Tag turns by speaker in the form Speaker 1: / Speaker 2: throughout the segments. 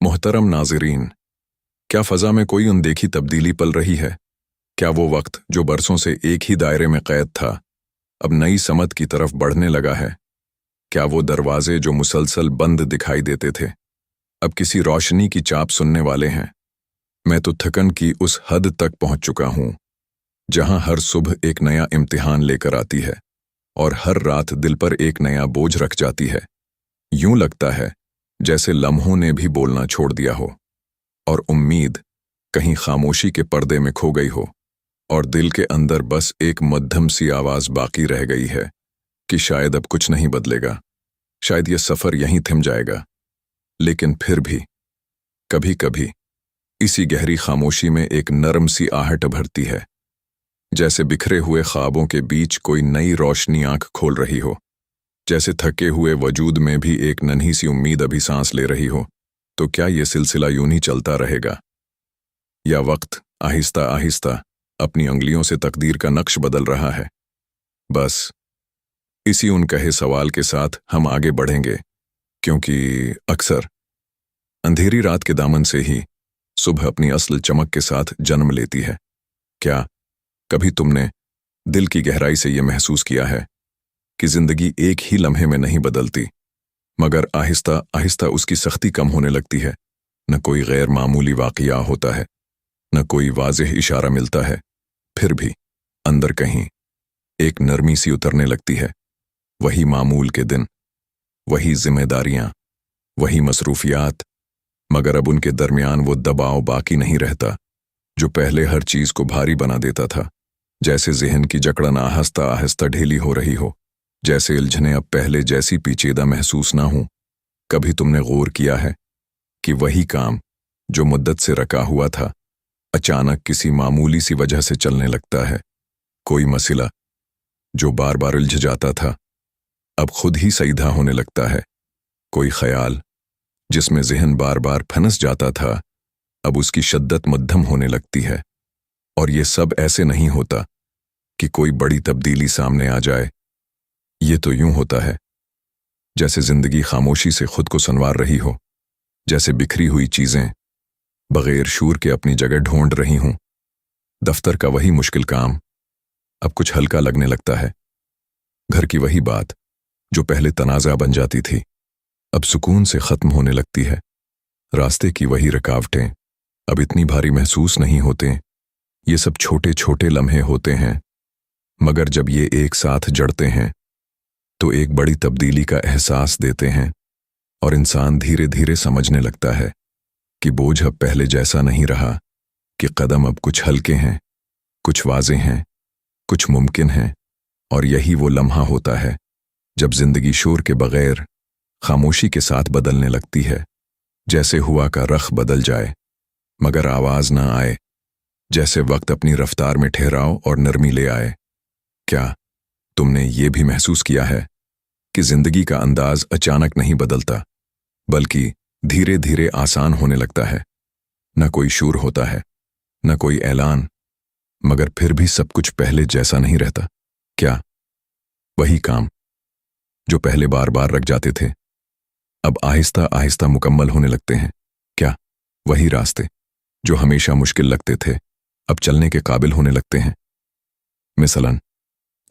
Speaker 1: मोहतरम नाज़रीन, क्या फ़ज़ा में कोई अनदेखी तब्दीली पल रही है? क्या वो वक्त जो बरसों से एक ही दायरे में क़ैद था, अब नई समत की तरफ बढ़ने लगा है? क्या वो दरवाजे जो मुसलसल बंद दिखाई देते थे, अब किसी रोशनी की चाप सुनने वाले हैं? मैं तो थकन की उस हद तक पहुंच चुका हूं, जहां हर सुबह एक नया इम्तिहान लेकर आती है और हर रात दिल पर एक नया बोझ रख जाती है। यूं लगता है जैसे लम्हों ने भी बोलना छोड़ दिया हो और उम्मीद कहीं खामोशी के पर्दे में खो गई हो और दिल के अंदर बस एक मध्यम सी आवाज बाकी रह गई है कि शायद अब कुछ नहीं बदलेगा, शायद ये सफर यहीं थम जाएगा। लेकिन फिर भी कभी कभी इसी गहरी खामोशी में एक नरम सी आहट भरती है, जैसे बिखरे हुए ख्वाबों के बीच कोई नई रोशनी आंख खोल रही हो, जैसे थके हुए वजूद में भी एक नन्ही सी उम्मीद अभी सांस ले रही हो। तो क्या ये सिलसिला यूं ही चलता रहेगा, या वक्त आहिस्ता आहिस्ता अपनी अंगुलियों से तकदीर का नक्श बदल रहा है? बस इसी उनकहे सवाल के साथ हम आगे बढ़ेंगे, क्योंकि अक्सर अंधेरी रात के दामन से ही सुबह अपनी असल चमक के साथ जन्म लेती है। क्या कभी तुमने दिल की गहराई से यह महसूस किया है कि जिंदगी एक ही लम्हे में नहीं बदलती, मगर आहिस्ता आहिस्ता उसकी सख्ती कम होने लगती है? न कोई गैर मामूली वाक़या होता है, न कोई वाज़ेह इशारा मिलता है, फिर भी अंदर कहीं एक नरमी सी उतरने लगती है। वही मामूल के दिन, वही जिम्मेदारियां, वही मसरूफियात, मगर अब उनके दरमियान वो दबाव बाकी नहीं रहता जो पहले हर चीज को भारी बना देता था। जैसे ज़हन की जकड़न आहिस्ता आहिस्ता ढीली हो रही हो, जैसे उलझने अब पहले जैसी पेचीदा महसूस ना हो। कभी तुमने गौर किया है कि वही काम जो मुद्दत से रखा हुआ था, अचानक किसी मामूली सी वजह से चलने लगता है? कोई मसला जो बार बार उलझ जाता था, अब खुद ही सीधा होने लगता है। कोई ख्याल जिसमें ज़हन बार बार फंस जाता था, अब उसकी शिद्दत मध्यम होने लगती है। और ये सब ऐसे नहीं होता कि कोई बड़ी तब्दीली सामने आ जाए। ये तो यूं होता है जैसे जिंदगी खामोशी से खुद को संवार रही हो, जैसे बिखरी हुई चीजें बगैर शूर के अपनी जगह ढूंढ रही हूं। दफ्तर का वही मुश्किल काम अब कुछ हल्का लगने लगता है। घर की वही बात जो पहले तनाज़ा बन जाती थी, अब सुकून से खत्म होने लगती है। रास्ते की वही रुकावटें अब इतनी भारी महसूस नहीं होते। ये सब छोटे छोटे लम्हे होते हैं, मगर जब ये एक साथ जड़ते हैं तो एक बड़ी तब्दीली का एहसास देते हैं और इंसान धीरे धीरे समझने लगता है कि बोझ अब पहले जैसा नहीं रहा, कि कदम अब कुछ हल्के हैं, कुछ वाज़े हैं, कुछ मुमकिन हैं। और यही वो लम्हा होता है जब जिंदगी शोर के बगैर खामोशी के साथ बदलने लगती है। जैसे हुआ का रख बदल जाए मगर आवाज ना आए, जैसे वक्त अपनी रफ्तार में ठहराव और नरमी ले आए। क्या तुमने ये भी महसूस किया है कि जिंदगी का अंदाज अचानक नहीं बदलता, बल्कि धीरे धीरे आसान होने लगता है? न कोई शूर होता है, न कोई ऐलान, मगर फिर भी सब कुछ पहले जैसा नहीं रहता। क्या वही काम जो पहले बार बार रख जाते थे, अब आहिस्ता आहिस्ता मुकम्मल होने लगते हैं? क्या वही रास्ते जो हमेशा मुश्किल लगते थे, अब चलने के काबिल होने लगते हैं? मिसलन,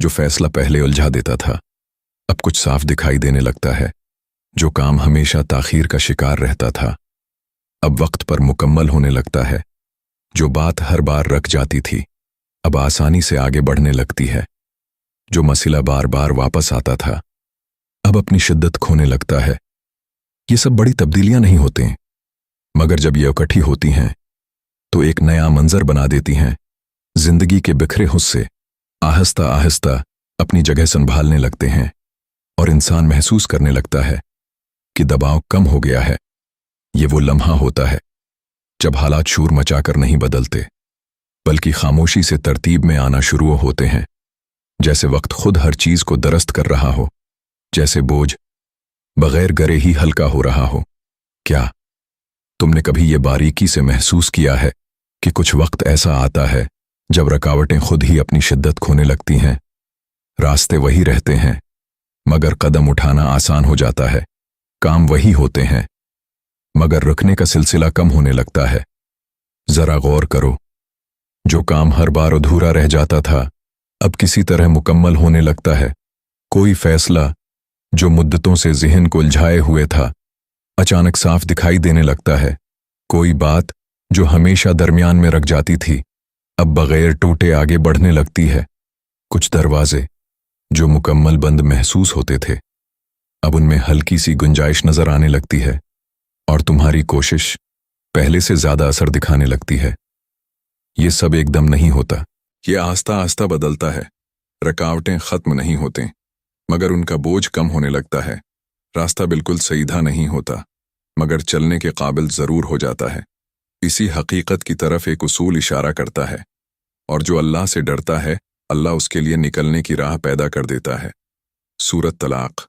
Speaker 1: जो फैसला पहले उलझा देता था, अब कुछ साफ दिखाई देने लगता है। जो काम हमेशा ताखीर का शिकार रहता था, अब वक्त पर मुकम्मल होने लगता है। जो बात हर बार रख जाती थी, अब आसानी से आगे बढ़ने लगती है। जो मसला बार बार वापस आता था, अब अपनी शिद्दत खोने लगता है। ये सब बड़ी तब्दीलियां नहीं होते, मगर जब ये इकट्ठी होती हैं तो एक नया मंजर बना देती हैं। जिंदगी के बिखरे हिस्से आहिस्ता आहिस्ता अपनी जगह संभालने लगते हैं और इंसान महसूस करने लगता है कि दबाव कम हो गया है। ये वो लम्हा होता है जब हालात शोर मचाकर नहीं बदलते, बल्कि खामोशी से तरतीब में आना शुरू होते हैं। जैसे वक्त खुद हर चीज को दरस्त कर रहा हो, जैसे बोझ बगैर गरे ही हल्का हो रहा हो। क्या तुमने कभी ये बारीकी से महसूस किया है कि कुछ वक्त ऐसा आता है जब रुकावटें खुद ही अपनी शिद्दत खोने लगती हैं? रास्ते वही रहते हैं, मगर कदम उठाना आसान हो जाता है। काम वही होते हैं, मगर रुकने का सिलसिला कम होने लगता है। जरा गौर करो, जो काम हर बार अधूरा रह जाता था अब किसी तरह मुकम्मल होने लगता है। कोई फैसला जो मुद्दतों से ज़हन को उलझाए हुए था अचानक साफ दिखाई देने लगता है। कोई बात जो हमेशा दरमियान में रख जाती थी अब बगैर टूटे आगे बढ़ने लगती है। कुछ दरवाजे जो मुकम्मल बंद महसूस होते थे अब उनमें हल्की सी गुंजाइश नजर आने लगती है और तुम्हारी कोशिश पहले से ज्यादा असर दिखाने लगती है। ये सब एकदम नहीं होता, ये आस्ता आस्ता बदलता है। रुकावटें खत्म नहीं होते मगर उनका बोझ कम होने लगता है। रास्ता बिल्कुल सीधा नहीं होता मगर चलने के काबिल जरूर हो जाता है। इसी हकीकत की तरफ एक उसूल इशारा करता है, और जो अल्लाह से डरता है अल्लाह उसके लिए निकलने की राह पैदा कर देता है। सूरत तलाक।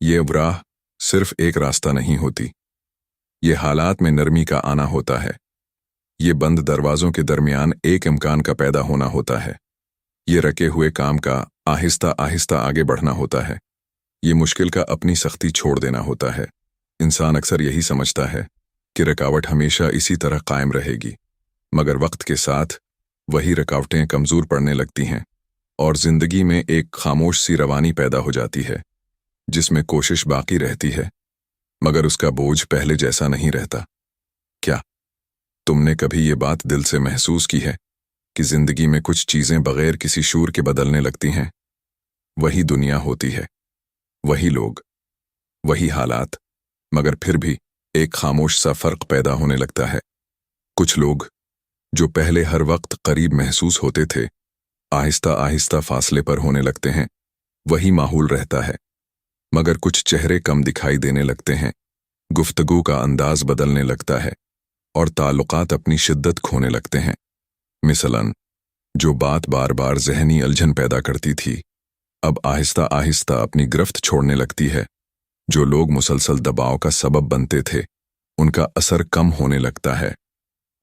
Speaker 1: ये राह सिर्फ एक रास्ता नहीं होती, ये हालात में नरमी का आना होता है। ये बंद दरवाजों के दरमियान एक इम्कान का पैदा होना होता है। ये रखे हुए काम का आहिस्ता आहिस्ता आगे बढ़ना होता है। ये मुश्किल का अपनी सख्ती छोड़ देना होता है। इंसान अक्सर यही समझता है कि रुकावट हमेशा इसी तरह कायम रहेगी, मगर वक्त के साथ वही रुकावटें कमज़ोर पड़ने लगती हैं और ज़िंदगी में एक खामोश सी रवानी पैदा हो जाती है जिसमें कोशिश बाकी रहती है मगर उसका बोझ पहले जैसा नहीं रहता। क्या तुमने कभी ये बात दिल से महसूस की है कि ज़िंदगी में कुछ चीज़ें बगैर किसी शूर के बदलने लगती हैं? वही दुनिया होती है, वही लोग, वही हालात, मगर फिर भी एक खामोश सा फ़र्क पैदा होने लगता है। कुछ लोग जो पहले हर वक्त करीब महसूस होते थे आहिस्ता आहिस्ता फासले पर होने लगते हैं। वही माहौल रहता है मगर कुछ चेहरे कम दिखाई देने लगते हैं। गुफ्तगू का अंदाज बदलने लगता है और ताल्लुकात अपनी शिद्दत खोने लगते हैं। मिसलन जो बात बार बार ज़हनी उलझन पैदा करती थी अब आहिस्ता आहिस्ता अपनी गिरफ्त छोड़ने लगती है। जो लोग मुसलसल दबाव का सबब बनते थे उनका असर कम होने लगता है।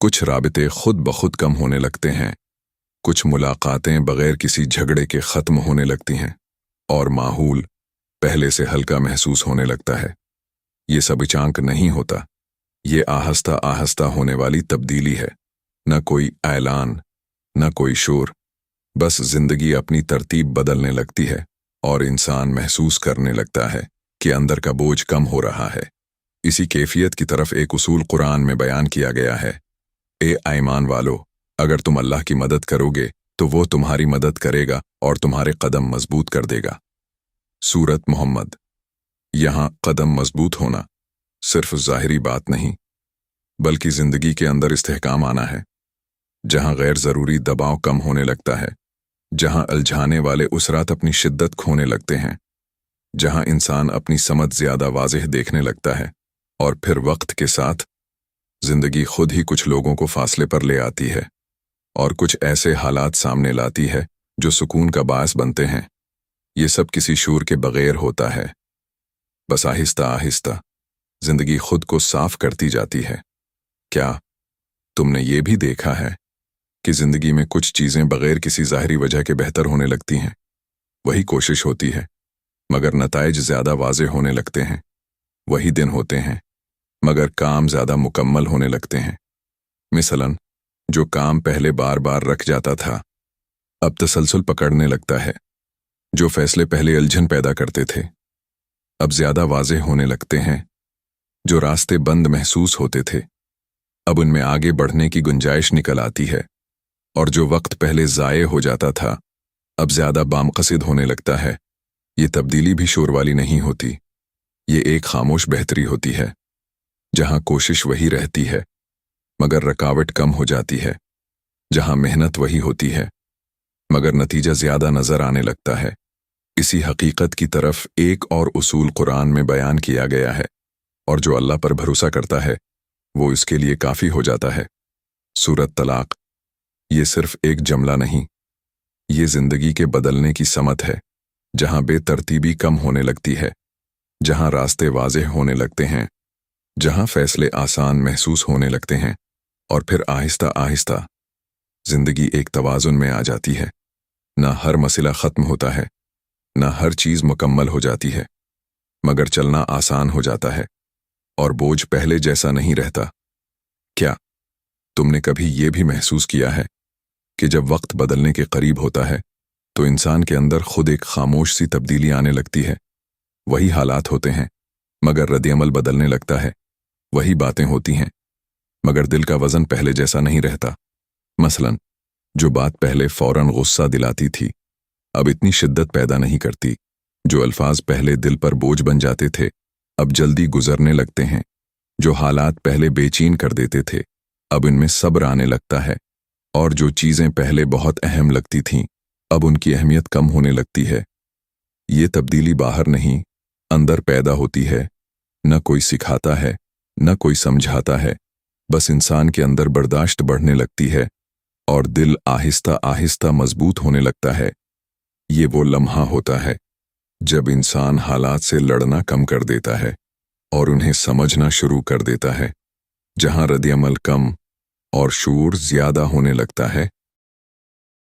Speaker 1: कुछ राबिते खुद ब खुद कम होने लगते हैं। कुछ मुलाकातें बगैर किसी झगड़े के ख़त्म होने लगती हैं और माहौल पहले से हल्का महसूस होने लगता है। ये सब अचानक नहीं होता, ये आहिस्ता आहिस्ता होने वाली तब्दीली है। न कोई ऐलान, न कोई शोर, बस जिंदगी अपनी तरतीब बदलने लगती है और इंसान महसूस करने लगता है कि अंदर का बोझ कम हो रहा है। इसी कैफियत की तरफ एक उसूल कुरान में बयान किया गया है। ए ईमान वालो, अगर तुम अल्लाह की मदद करोगे तो वो तुम्हारी मदद करेगा और तुम्हारे कदम मजबूत कर देगा। सूरत मोहम्मद। यहाँ कदम मजबूत होना सिर्फ ज़ाहिरी बात नहीं बल्कि ज़िंदगी के अंदर इस्तेहकाम आना है। जहाँ गैर ज़रूरी दबाव कम होने लगता है, जहाँ उलझाने वाले उसरात अपनी शिद्दत खोने लगते हैं, जहाँ इंसान अपनी समझ ज़्यादा वाज़ेह देखने लगता है और फिर वक्त के साथ ज़िंदगी खुद ही कुछ लोगों को फासले पर ले आती है और कुछ ऐसे हालात सामने लाती है जो सुकून का बायस बनते हैं। ये सब किसी शूर के बगैर होता है। बस आहिस्ता आहिस्ता ज़िंदगी खुद को साफ करती जाती है। क्या तुमने ये भी देखा है कि ज़िंदगी में कुछ चीज़ें बगैर किसी ज़ाहिरी वजह के बेहतर होने लगती हैं? वही कोशिश होती है मगर नताइज ज़्यादा वाज़ेह होने लगते हैं। वही दिन होते हैं मगर काम ज़्यादा मुकम्मल होने लगते हैं। मिसलन जो काम पहले बार बार रख जाता था अब तसलसल पकड़ने लगता है। जो फैसले पहले उलझन पैदा करते थे अब ज़्यादा वाज़ेह होने लगते हैं। जो रास्ते बंद महसूस होते थे अब उनमें आगे बढ़ने की गुंजाइश निकल आती है और जो वक्त पहले ज़ाये हो जाता था अब ज़्यादा बामक़सिद होने लगता है। ये तब्दीली भी शोर वाली नहीं होती, ये एक खामोश बेहतरी होती है जहाँ कोशिश वही रहती है मगर रुकावट कम हो जाती है, जहाँ मेहनत वही होती है मगर नतीजा ज़्यादा नज़र आने लगता है। इसी हकीकत की तरफ एक और उसूल कुरान में बयान किया गया है, और जो अल्लाह पर भरोसा करता है वो इसके लिए काफ़ी हो जाता है। सूरत तलाक। ये सिर्फ एक जमला नहीं, ये ज़िंदगी के बदलने की समत है, जहाँ बेतरतीबी कम होने लगती है, जहाँ रास्ते वाज़ेह होने लगते हैं, जहाँ फैसले आसान महसूस होने लगते हैं और फिर आहिस्ता आहिस्ता ज़िंदगी एक तवाज़ुन में आ जाती है। ना हर मसला ख़त्म होता है, ना हर चीज़ मुकम्मल हो जाती है, मगर चलना आसान हो जाता है। और बोझ पहले जैसा नहीं रहता। क्या तुमने कभी ये भी महसूस किया है कि जब वक्त बदलने के करीब होता है तो इंसान के अंदर खुद एक खामोश सी तब्दीली आने लगती है? वही हालात होते हैं मगर रद्द-ए-अमल बदलने लगता है। वही बातें होती हैं मगर दिल का वजन पहले जैसा नहीं रहता। मसलन जो बात पहले फौरन गुस्सा दिलाती थी अब इतनी शिद्दत पैदा नहीं करती। जो अल्फाज पहले दिल पर बोझ बन जाते थे अब जल्दी गुजरने लगते हैं। जो हालात पहले बेचैन कर देते थे अब इनमें सब्र आने लगता है। और जो चीज़ें पहले बहुत अहम लगती थीं अब उनकी अहमियत कम होने लगती है। ये तब्दीली बाहर नहीं, अंदर पैदा होती है। न कोई सिखाता है, न कोई समझाता है, बस इंसान के अंदर बर्दाश्त बढ़ने लगती है और दिल आहिस्ता आहिस्ता मजबूत होने लगता है। ये वो लम्हा होता है जब इंसान हालात से लड़ना कम कर देता है और उन्हें समझना शुरू कर देता है। जहां रद्द-ए-अमल कम और शूर ज्यादा होने लगता है